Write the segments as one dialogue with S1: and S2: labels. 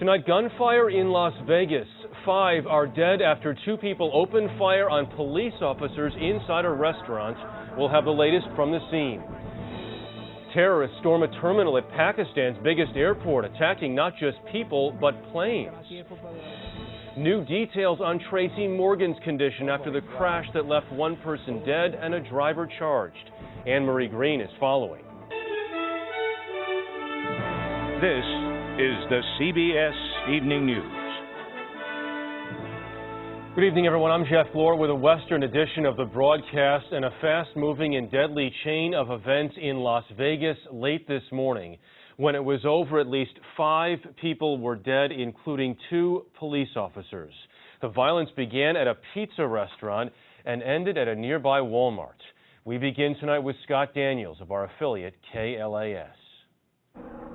S1: Tonight, gunfire in Las Vegas. 5 are dead after 2 people opened fire on police officers inside a restaurant. We'll have the latest from the scene. Terrorists storm a terminal at Pakistan's biggest airport, attacking not just people, but planes. New details on Tracy Morgan's condition after the crash that left 1 person dead and a driver charged. Anne-Marie Green is following.
S2: This is the CBS Evening News.
S1: Good evening, everyone. I'm Jeff Bloor with a Western edition of the broadcast and a fast-moving and deadly chain of events in Las Vegas late this morning. When it was over, at least 5 people were dead, including 2 police officers. The violence began at a pizza restaurant and ended at a nearby Walmart. We begin tonight with Scott Daniels of our affiliate KLAS.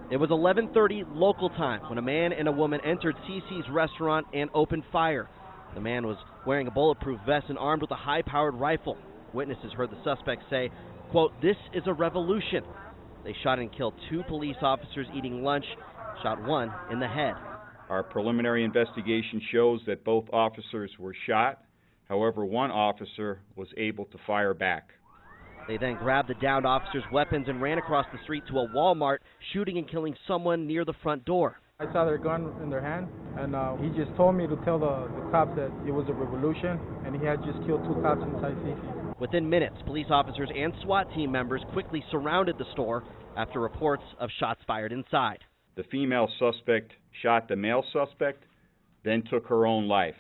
S3: It was 11:30 local time when a man and a woman entered CC's restaurant and opened fire. The man was wearing a bulletproof vest and armed with a high-powered rifle. Witnesses heard the suspect say, quote, "This is a revolution." They shot and killed 2 police officers eating lunch, shot 1 in the head.
S4: Our preliminary investigation shows that both officers were shot. However, 1 officer was able to fire back.
S3: They then grabbed the downed officer's weapons and ran across the street to a Walmart, shooting and killing someone near the front door.
S5: I saw their gun in their hand, and he just told me to tell the cops that it was a revolution, and he had just killed 2 cops inside CC's.
S3: Within minutes, police officers and SWAT team members quickly surrounded the store after reports of shots fired inside.
S4: The female suspect shot the male suspect, then took her own life.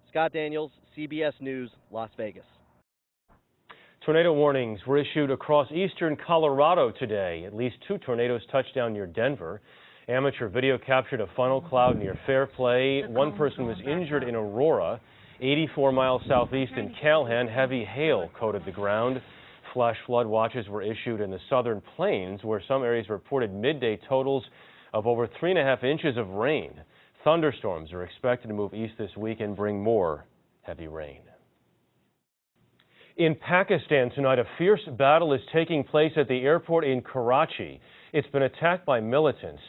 S3: Scott Daniels, CBS News, Las Vegas.
S1: Tornado warnings were issued across eastern Colorado today. At least 2 tornadoes touched down near Denver. Amateur video captured a funnel cloud near Fairplay. 1 person was injured in Aurora. 84 miles southeast in Calhan, heavy hail coated the ground. Flash flood watches were issued in the southern plains, where some areas reported midday totals of over 3.5 inches of rain. Thunderstorms are expected to move east this week and bring more heavy rain. In Pakistan tonight, a fierce battle is taking place at the airport in Karachi. It's been attacked by militants.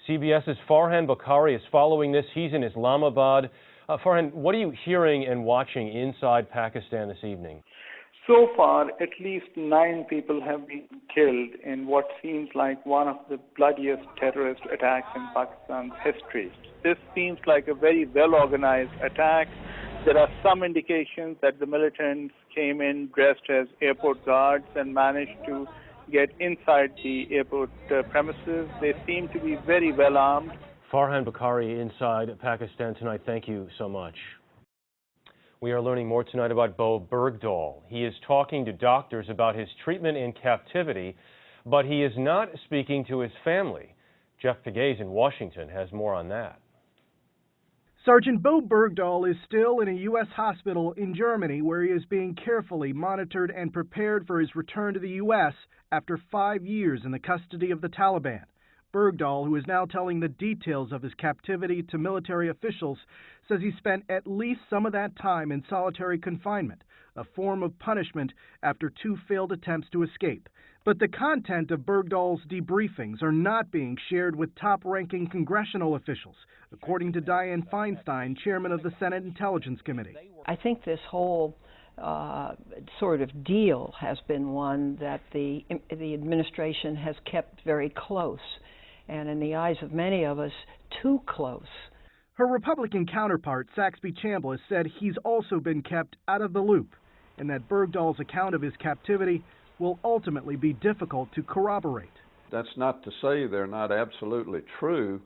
S1: CBS's Farhan Bukhari is following this. He's in Islamabad. Farhan, what are you hearing and watching inside Pakistan this evening?
S6: So far, at least 9 people have been killed in what seems like one of the bloodiest terrorist attacks in Pakistan's history. This seems like a very well-organized attack. There are some indications that the militants came in dressed as airport guards and managed to get inside the airport premises. They seem to be very well armed.
S1: Farhan Bukhari inside Pakistan tonight. Thank you so much. We are learning more tonight about Bo Bergdahl. He is talking to doctors about his treatment in captivity, but he is not speaking to his family. Jeff Pegues in Washington has more on that.
S7: Sergeant Bo Bergdahl is still in a U.S. hospital in Germany where he is being carefully monitored and prepared for his return to the U.S. after 5 years in the custody of the Taliban. Bergdahl, who is now telling the details of his captivity to military officials, says he spent at least some of that time in solitary confinement, a form of punishment after 2 failed attempts to escape. But the content of Bergdahl's debriefings are not being shared with top-ranking congressional officials, according to Dianne Feinstein, chairman of the Senate Intelligence Committee.
S8: I think this whole sort of deal has been one that the administration has kept very close, and in the eyes of many of us, too close.
S7: Her Republican counterpart, Saxby Chambliss, said he's also been kept out of the loop, and that Bergdahl's account of his captivity will ultimately be difficult to corroborate.
S9: That's not to say they're not absolutely true,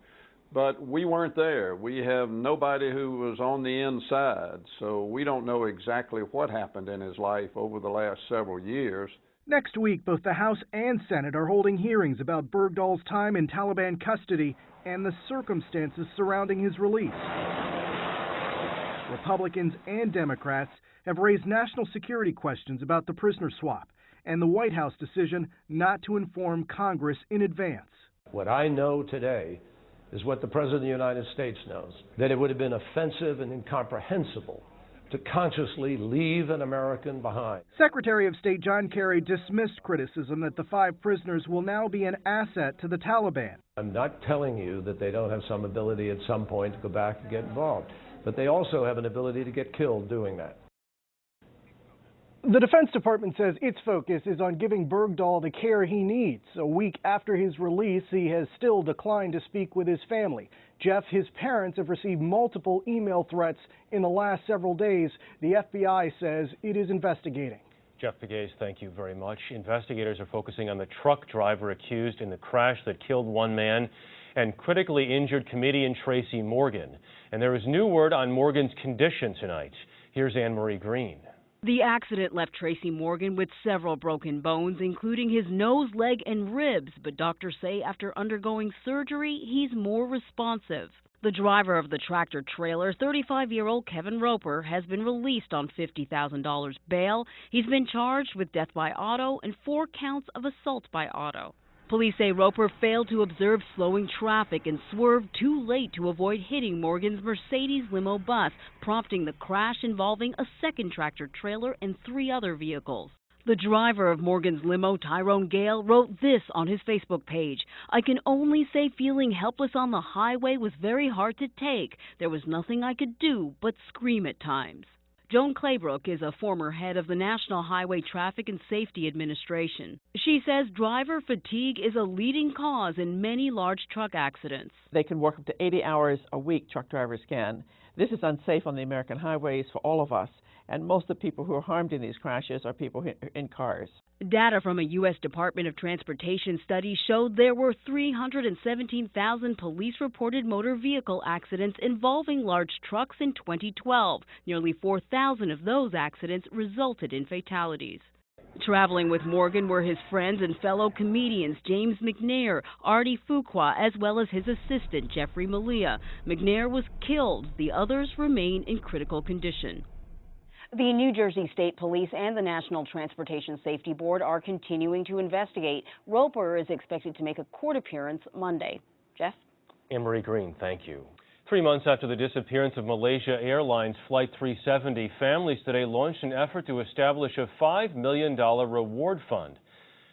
S9: but we weren't there. We have nobody who was on the inside, so we don't know exactly what happened in his life over the last several years.
S7: Next week, both the House and Senate are holding hearings about Bergdahl's time in Taliban custody and the circumstances surrounding his release. Republicans and Democrats have raised national security questions about the prisoner swap and the White House decision not to inform Congress in advance.
S10: What I know today is what the President of the United States knows, that it would have been offensive and incomprehensible to consciously leave an American behind.
S7: Secretary of State John Kerry dismissed criticism that the 5 prisoners will now be an asset to the Taliban.
S10: I'm not telling you that they don't have some ability at some point to go back and get involved, but they also have an ability to get killed doing that.
S7: The Defense Department says its focus is on giving Bergdahl the care he needs. A week after his release, he has still declined to speak with his family. Jeff, his parents have received multiple email threats in the last several days. The FBI says it is investigating.
S1: Jeff Pegues, thank you very much. Investigators are focusing on the truck driver accused in the crash that killed one man and critically injured comedian Tracy Morgan. And there is new word on Morgan's condition tonight. Here's Anne-Marie Green.
S11: The accident left Tracy Morgan with several broken bones, including his nose, leg, and ribs, but doctors say after undergoing surgery, he's more responsive. The driver of the tractor trailer, 35-year-old Kevin Roper, has been released on $50,000 bail. He's been charged with death by auto and 4 counts of assault by auto. Police say Roper failed to observe slowing traffic and swerved too late to avoid hitting Morgan's Mercedes limo bus, prompting the crash involving a second tractor trailer and 3 other vehicles. The driver of Morgan's limo, Tyrone Gale, wrote this on his Facebook page. "I can only say feeling helpless on the highway was very hard to take. There was nothing I could do but scream at times." Joan Claybrook is a former head of the National Highway Traffic and Safety Administration. She says driver fatigue is a leading cause in many large truck accidents.
S12: They can work up to 80 hours a week, truck drivers can. This is unsafe on the American highways for all of us, and most of the people who are harmed in these crashes are people in cars.
S11: Data from a U.S. Department of Transportation study showed there were 317,000 police-reported motor vehicle accidents involving large trucks in 2012. Nearly 4,000 of those accidents resulted in fatalities. Traveling with Morgan were his friends and fellow comedians James McNair, Artie Fuqua, as well as his assistant Jeffrey Malia. McNair was killed. The others remain in critical condition.
S13: The New Jersey State Police and the National Transportation Safety Board are continuing to investigate. Roper is expected to make a court appearance Monday. Jeff?
S1: Anne-Marie Green, thank you. 3 months after the disappearance of Malaysia Airlines Flight 370, families today launched an effort to establish a $5 million reward fund.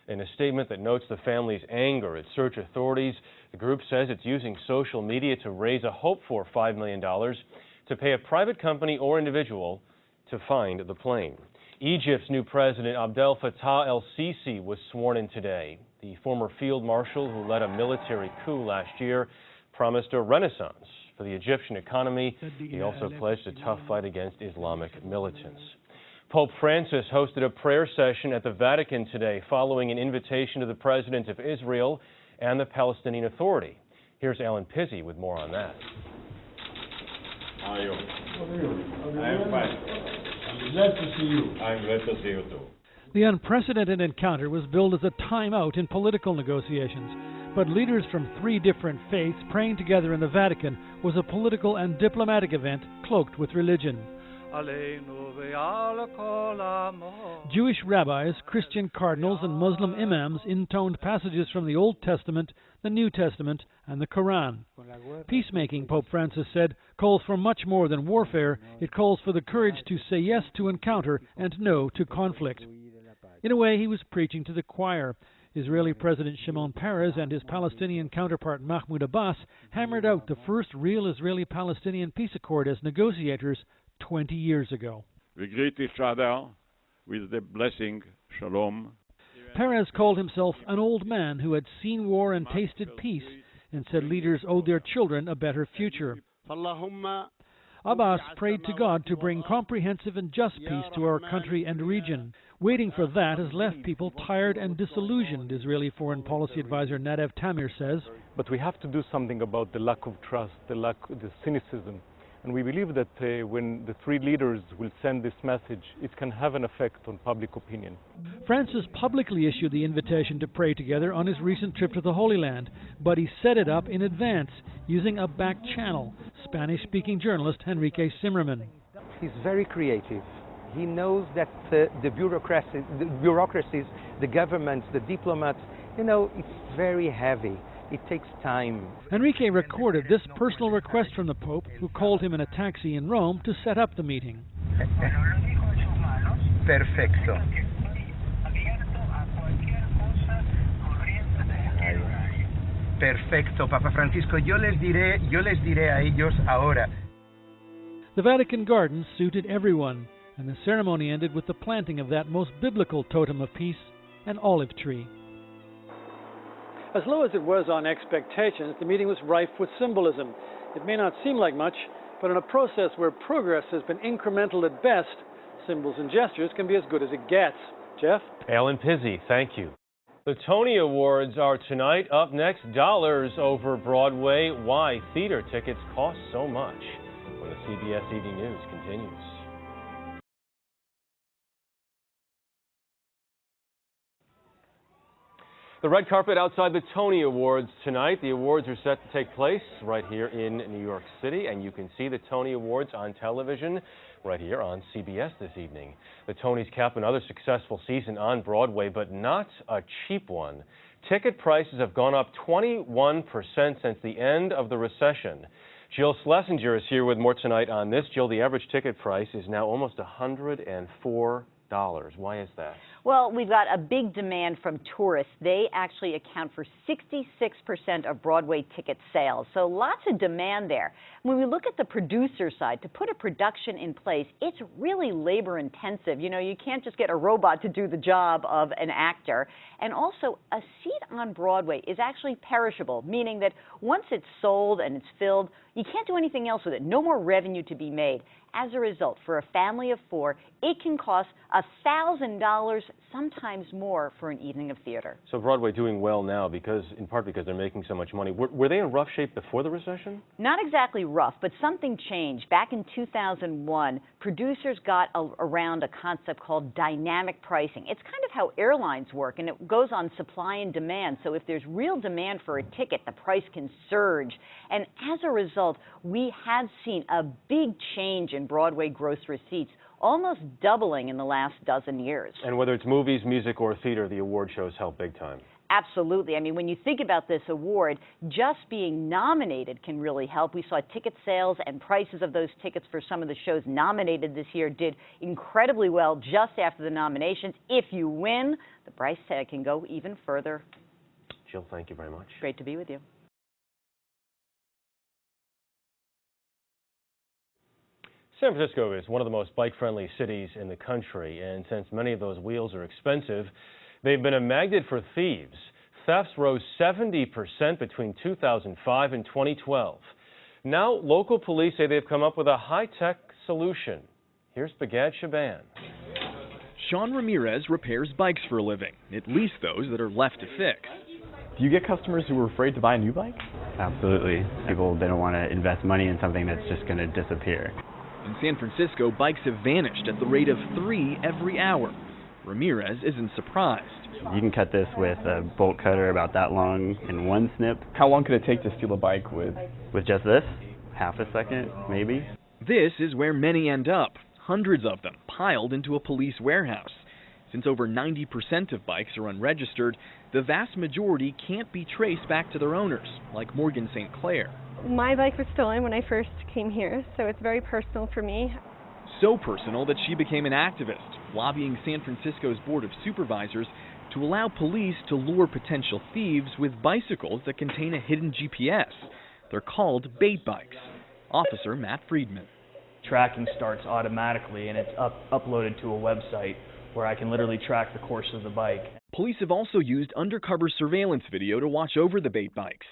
S1: In a statement that notes the family's anger at search authorities, the group says it's using social media to raise a hoped-for $5 million to pay a private company or individual to find the plane. Egypt's new president, Abdel Fattah el-Sisi, was sworn in today. The former field marshal who led a military coup last year promised a renaissance for the Egyptian economy. He also pledged a tough fight against Islamic militants. Pope Francis hosted a prayer session at the Vatican today following an invitation to the president of Israel and the Palestinian Authority. Here's Alan Pizzi with more on that.
S14: How are you? I'm fine. I'm glad to see you. I'm glad to see you too.
S15: The unprecedented encounter was billed as a timeout in political negotiations, but leaders from 3 different faiths praying together in the Vatican was a political and diplomatic event cloaked with religion. Jewish rabbis, Christian cardinals, and Muslim imams intoned passages from the Old Testament, the New Testament, and the Quran. Peacemaking, Pope Francis said, calls for much more than warfare. It calls for the courage to say yes to encounter and no to conflict. In a way, he was preaching to the choir. Israeli President Shimon Peres and his Palestinian counterpart Mahmoud Abbas hammered out the first real Israeli-Palestinian peace accord as negotiators 20 years ago.
S14: We greet each other with the blessing, Shalom.
S15: Peres called himself an old man who had seen war and tasted peace, and said leaders owed their children a better future. Abbas prayed to God to bring comprehensive and just peace to our country and region. Waiting for that has left people tired and disillusioned, Israeli Foreign Policy Advisor Nadav Tamir says.
S16: But we have to do something about the lack of trust, the cynicism. And we believe that when the 3 leaders will send this message, it can have an effect on public opinion.
S15: Francis publicly issued the invitation to pray together on his recent trip to the Holy Land, but he set it up in advance using a back channel. Spanish-speaking journalist Enrique Zimmerman.
S17: He's very creative. He knows that the bureaucracies, the governments, the diplomats, it's very heavy. It takes time.
S15: Enrique recorded this personal request from the Pope, who called him in a taxi in Rome to set up the meeting.
S17: Perfecto.
S18: Perfecto, Papa Francisco. Yo les diré a ellos ahora.
S15: The Vatican gardens suited everyone, and the ceremony ended with the planting of that most biblical totem of peace, an olive tree.
S19: As low as it was on expectations, the meeting was rife with symbolism. It may not seem like much, but in a process where progress has been incremental at best, symbols and gestures can be as good as it gets. Jeff?
S1: Alan Pizzi, thank you. The Tony Awards are tonight. Up next, dollars over Broadway. Why theater tickets cost so much. When the CBS Evening News continues. The red carpet outside the Tony Awards tonight. The awards are set to take place right here in New York City, and you can see the Tony Awards on television right here on CBS this evening. The Tonys cap another successful season on Broadway, but not a cheap one. Ticket prices have gone up 21% since the end of the recession. Jill Schlesinger is here with more tonight on this. Jill, the average ticket price is now almost $104. Why is that?
S20: Well, we've got a big demand from tourists. They actually account for 66% of Broadway ticket sales, so lots of demand there. When we look at the producer side, to put a production in place, it's really labor intensive. You know, you can't just get a robot to do the job of an actor. And also, a seat on Broadway is actually perishable, meaning that once it's sold and it's filled, you can't do anything else with it. No more revenue to be made. As a result, for a family of four, it can cost $1,000, sometimes more, for an evening of theater.
S1: So Broadway doing well now in part because they're making so much money. Were they in rough shape before the recession?
S20: Not exactly rough, but something changed. Back in 2001, producers got around a concept called dynamic pricing. It's kind of how airlines work, and it goes on supply and demand. So if there's real demand for a ticket, the price can surge. And as a result, we have seen a big change in Broadway gross receipts, almost doubling in the last dozen years.
S1: And whether it's movies, music, or theater, the award shows help big time.
S20: Absolutely. I mean, when you think about this award, just being nominated can really help. We saw ticket sales and prices of those tickets for some of the shows nominated this year did incredibly well just after the nominations. If you win, the price tag can go even further.
S1: Jill, thank you very much.
S20: Great to be with you.
S1: San Francisco is one of the most bike-friendly cities in the country, and since many of those wheels are expensive, they've been a magnet for thieves. Thefts rose 70% between 2005 and 2012. Now, local police say they've come up with a high-tech solution. Here's Bagad Shaban.
S21: Sean Ramirez repairs bikes for a living, at least those that are left to fix.
S22: Do you get customers who are afraid to buy a new bike?
S23: Absolutely. People, they don't want to invest money in something that's just going to disappear.
S21: In San Francisco, bikes have vanished at the rate of 3 every hour. Ramirez isn't surprised.
S23: You can cut this with a bolt cutter about that long in one snip.
S22: How long could it take to steal a bike with?
S23: With just this? Half a second, maybe.
S21: This is where many end up, hundreds of them piled into a police warehouse. Since over 90% of bikes are unregistered, the vast majority can't be traced back to their owners, like Morgan St. Clair.
S24: My bike was stolen when I first came here, so it's very personal for me.
S21: So personal that she became an activist, lobbying San Francisco's Board of Supervisors to allow police to lure potential thieves with bicycles that contain a hidden GPS. They're called bait bikes. Officer Matt Friedman.
S25: Tracking starts automatically, and it's uploaded to a website where I can literally track the course of the bike.
S21: Police have also used undercover surveillance video to watch over the bait bikes.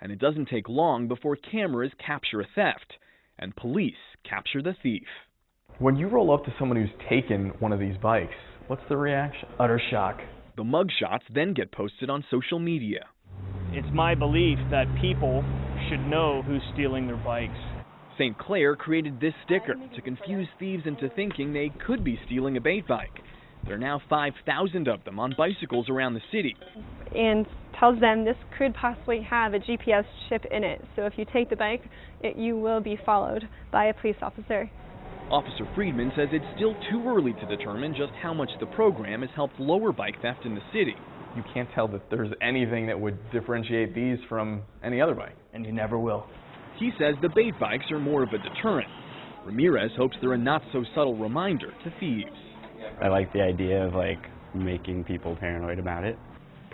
S21: And it doesn't take long before cameras capture a theft, and police capture the thief.
S22: When you roll up to someone who's taken one of these bikes, what's the reaction?
S25: Utter shock.
S21: The mugshots then get posted on social media.
S25: It's my belief that people should know who's stealing their bikes.
S21: St. Clair created this sticker to confuse thieves into thinking they could be stealing a bait bike. There are now 5,000 of them on bicycles around the city.
S24: And tells them this could possibly have a GPS chip in it. So if you take the bike, you will be followed by a police officer.
S21: Officer Friedman says it's still too early to determine just how much the program has helped lower bike theft in the city.
S22: You can't tell that there's anything that would differentiate these from any other bike.
S25: And you never will.
S21: He says the bait bikes are more of a deterrent. Ramirez hopes they're a not-so-subtle reminder to thieves.
S23: I like the idea of, making people paranoid about it.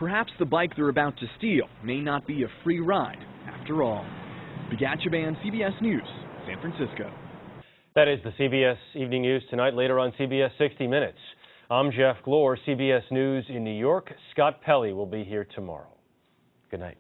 S21: perhaps the bike they're about to steal may not be a free ride after all. Bigatchaban, CBS News, San Francisco.
S1: That is the CBS Evening News tonight. Later on CBS 60 Minutes. I'm Jeff Glor, CBS News in New York. Scott Pelley will be here tomorrow. Good night.